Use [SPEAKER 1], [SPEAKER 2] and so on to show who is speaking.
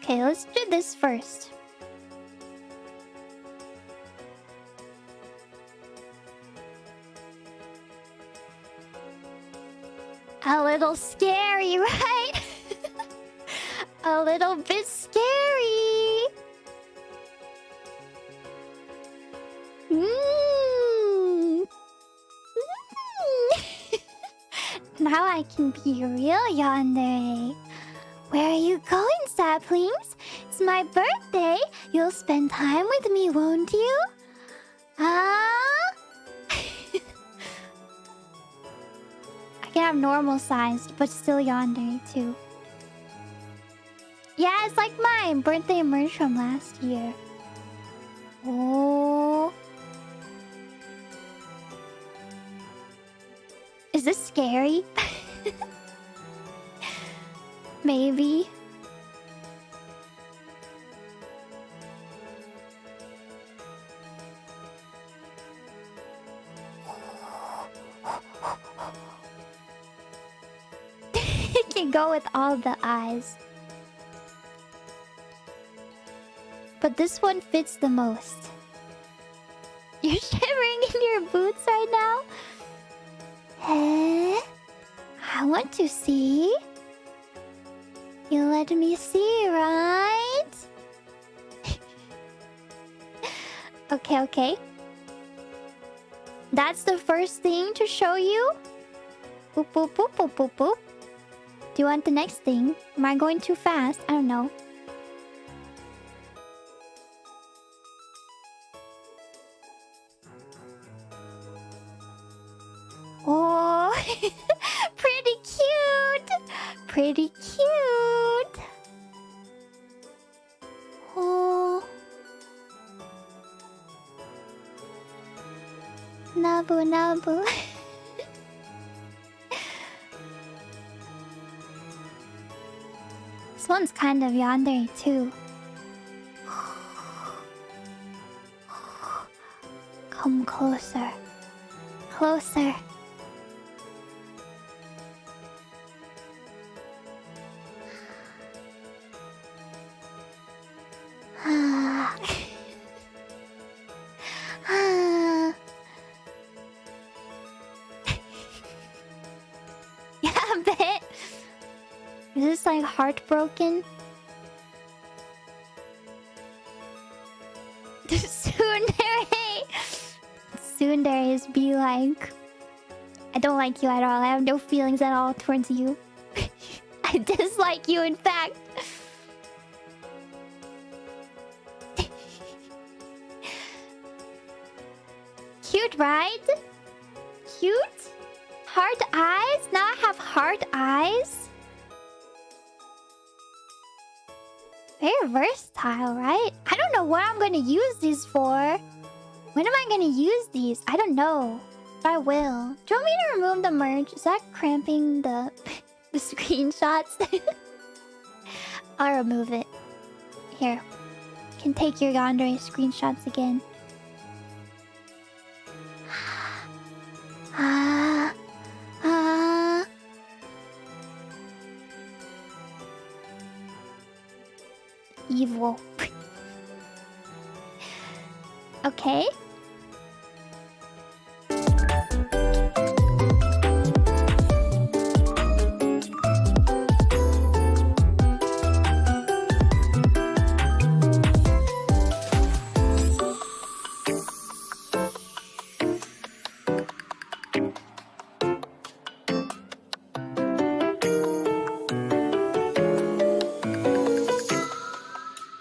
[SPEAKER 1] Okay, let's do this first. A little scary, right? A little bit scary. Now I can be real yandere. Where are you going, saplings? It's my birthday. You'll spend time with me, won't you? Ah? I can have normal sized, but still yandere too. Yeah, it's like mine. Birthday merch from last year. Oh. Is this scary? Maybe. It can go with all the eyes. But this one fits the most. You're shivering in your boots right now? Eh? I want to see. You let me see, right? Okay. That's the first thing to show you. Boop, boop, boop, boop, boop, boop. Do you want the next thing? Am I going too fast? I don't know. Oh, pretty cute. Pretty cute. Oh. Nabu nabu. This one's kind of yandere too. Come closer. Closer. Yeah, a bit. Is this like heartbroken? Tsunderes be like, I don't like you at all. I have no feelings at all towards you. I dislike you, in fact. Cute, right? Cute? Heart eyes? Now I have heart eyes? Very versatile, right? I don't know what I'm gonna use these for. When am I gonna use these? I don't know. But I will. Do you want me to remove the merge? Is that cramping the the screenshots? I'll remove it. Here. You can take your yandere screenshots again. Evil. Okay.